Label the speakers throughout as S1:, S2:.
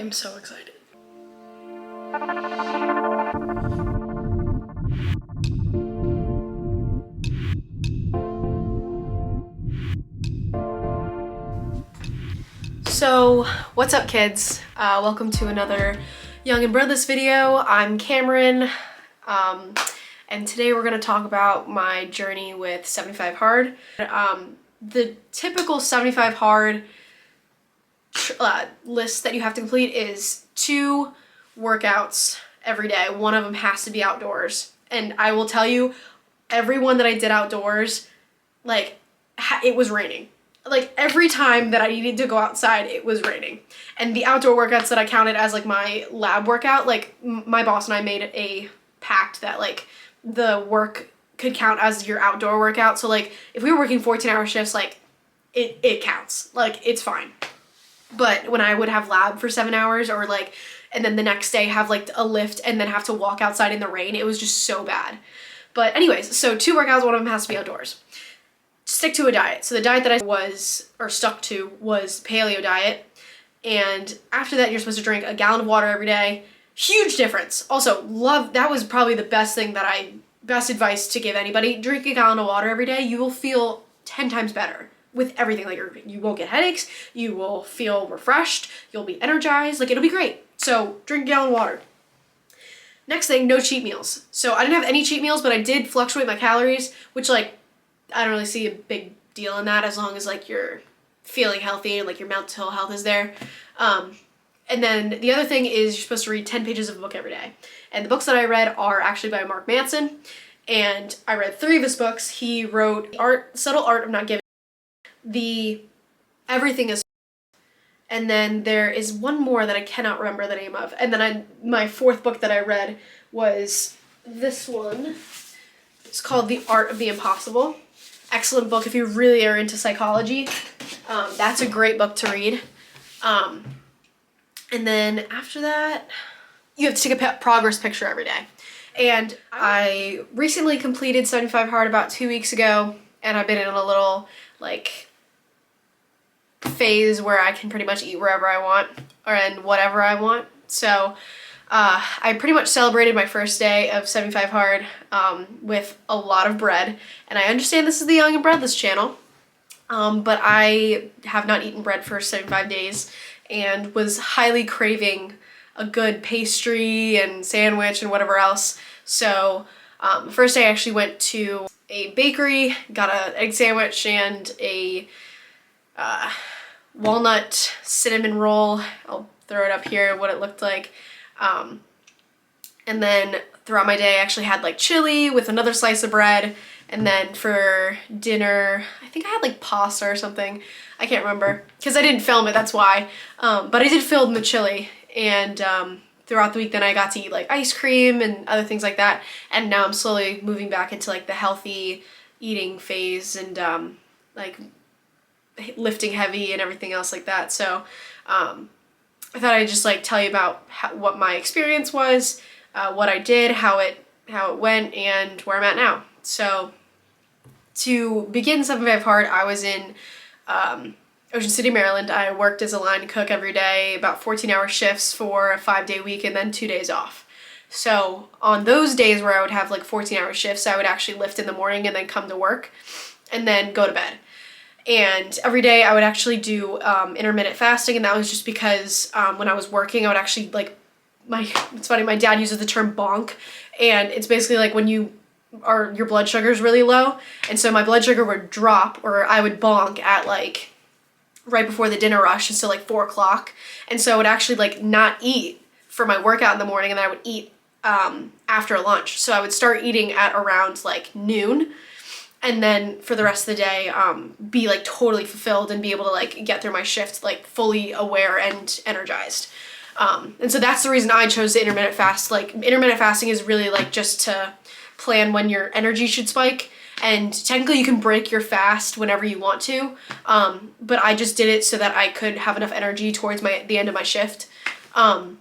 S1: am so excited. So, what's up kids? Welcome to another Young and Breadless video. I'm Cameron, and today we're gonna talk about my journey with 75 Hard. The typical 75 Hard list that you have to complete is 2 workouts every day. One of them has to be outdoors. And I will tell you, every one that I did outdoors, like, it was raining. Like, every time that I needed to go outside, it was raining. And the outdoor workouts that I counted as, like, my lab workout, like, my boss and I made a pact that, like, the work could count as your outdoor workout. So, like, if we were working 14-hour shifts, like, it counts. Like, it's fine. But when I would have lab for 7 hours or, like, and then the next day have, like, a lift and then have to walk outside in the rain, it was just so bad. But anyways, so 2 workouts, one of them has to be outdoors. Stick to a diet. So the diet that I stuck to was paleo diet. And after that, you're supposed to drink a gallon of water every day. Huge difference. Also, that was probably the best advice to give anybody. Drink a gallon of water every day. You will feel 10 times better with everything. Like, you won't get headaches. You will feel refreshed. You'll be energized. Like, it'll be great. So drink a gallon of water. Next thing, no cheat meals. So I didn't have any cheat meals, but I did fluctuate my calories, which, like, I don't really see a big deal in that as long as, like, you're feeling healthy and, like, your mental health is there. And then the other thing is you're supposed to read 10 pages of a book every day. And the books that I read are actually by Mark Manson. And I read 3 of his books. He wrote Subtle Art of Not Giving, Everything is, and then there is one more that I cannot remember the name of. And then my 4th book that I read was this one. It's called The Art of the Impossible. Excellent book if you really are into psychology. That's a great book to read. And then after that, you have to take a progress picture every day. And I recently completed 75 Hard about 2 weeks ago, and I've been in a little, like, phase where I can pretty much eat wherever I want and whatever I want. So I pretty much celebrated my first day of 75 Hard with a lot of bread. And I understand this is the Young and Breadless channel, but I have not eaten bread for 75 days and was highly craving a good pastry and sandwich and whatever else. So first day I actually went to a bakery, got an egg sandwich and a walnut cinnamon roll. I'll throw it up here, what it looked like. And then throughout my day I actually had, like, chili with another slice of bread. And then for dinner, I think I had, like, pasta or something. I can't remember because I didn't film it, that's why. But I did film the chili. And throughout the week then I got to eat, like, ice cream and other things like that. And now I'm slowly moving back into, like, the healthy eating phase and like lifting heavy and everything else like that. So I thought I'd just, like, tell you about what my experience was, what I did, how it went, and where I'm at now. So to begin 75 Hard, I was in Ocean City, Maryland. I worked as a line cook every day, about 14-hour shifts for a 5-day week and then 2 days off. So on those days where I would have, like, 14-hour shifts, I would actually lift in the morning and then come to work and then go to bed. And every day I would actually do intermittent fasting, and that was just because when I was working I would actually, like, it's funny, my dad uses the term bonk, and it's basically like when your blood sugar is really low, and so my blood sugar would drop, or I would bonk at, like, right before the dinner rush, and so, like, 4 o'clock, and so I would actually, like, not eat for my workout in the morning, and then I would eat after lunch. So I would start eating at around, like, noon, and then for the rest of the day, be, like, totally fulfilled and be able to, like, get through my shift, like, fully aware and energized. And so that's the reason I chose to intermittent fast. Like, intermittent fasting is really, like, just to plan when your energy should spike. And technically you can break your fast whenever you want to. But I just did it so that I could have enough energy towards the end of my shift. And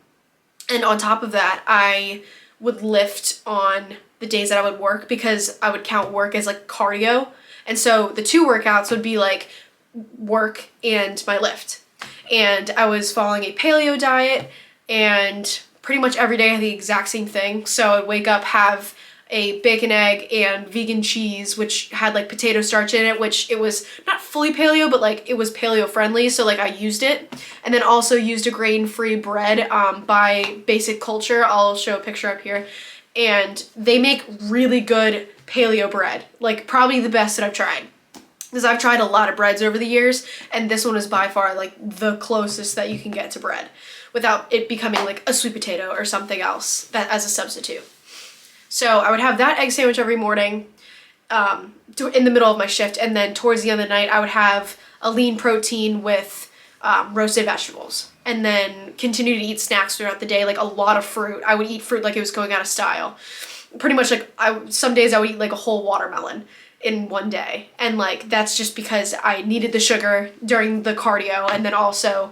S1: on top of that, I would lift on the days that I would work because I would count work as, like, cardio. And so the 2 workouts would be, like, work and my lift. and I was following a paleo diet, and pretty much every day I had the exact same thing. So I'd wake up, have a bacon, egg, and vegan cheese, which had like potato starch in it, which it was not fully paleo, but like it was paleo friendly, so like I used it. And then also used a grain-free bread by Basic Culture. I'll show a picture up here. And they make really good paleo bread, like probably the best that I've tried. Because I've tried a lot of breads over the years, and this one is by far like the closest that you can get to bread without it becoming like a sweet potato or something else that as a substitute. So I would have that egg sandwich every morning in the middle of my shift, and then towards the end of the night I would have a lean protein with roasted vegetables, and then continue to eat snacks throughout the day, like a lot of fruit. I would eat fruit like it was going out of style. Pretty much like some days I would eat like a whole watermelon in one day, and like that's just because I needed the sugar during the cardio, and then also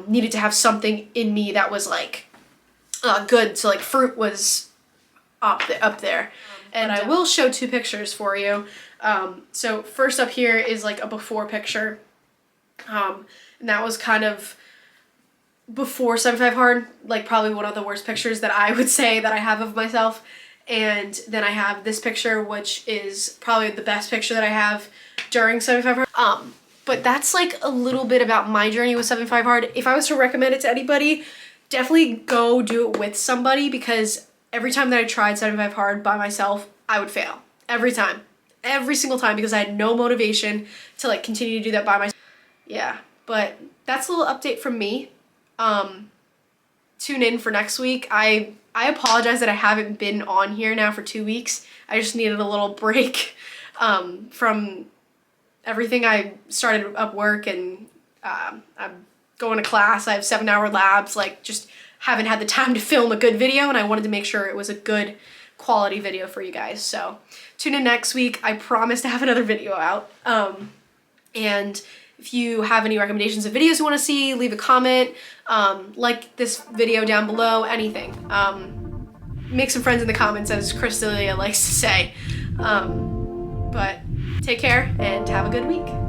S1: needed to have something in me that was like good. So like fruit was up there. And I will show two pictures for you. So first up here is like a before picture. And that was kind of before 75 hard, like probably one of the worst pictures that I would say that I have of myself. And then I have this picture, which is probably the best picture that I have during 75 hard. But that's like a little bit about my journey with 75 hard. If I was to recommend it to anybody, definitely go do it with somebody, because every time that I tried 75 hard by myself, I would fail. Every time. Every single time, because I had no motivation to like continue to do that by myself. Yeah, but that's a little update from me. Tune in for next week. I apologize that I haven't been on here now for 2 weeks. I just needed a little break from everything. I started up work, and I'm going to class. I have 7-hour labs, like just haven't had the time to film a good video, and I wanted to make sure it was a good quality video for you guys. So tune in next week. I promise to have another video out. And if you have any recommendations of videos you want to see, leave a comment, like this video down below, anything. Make some friends in the comments, as Crystalia likes to say. But take care and have a good week.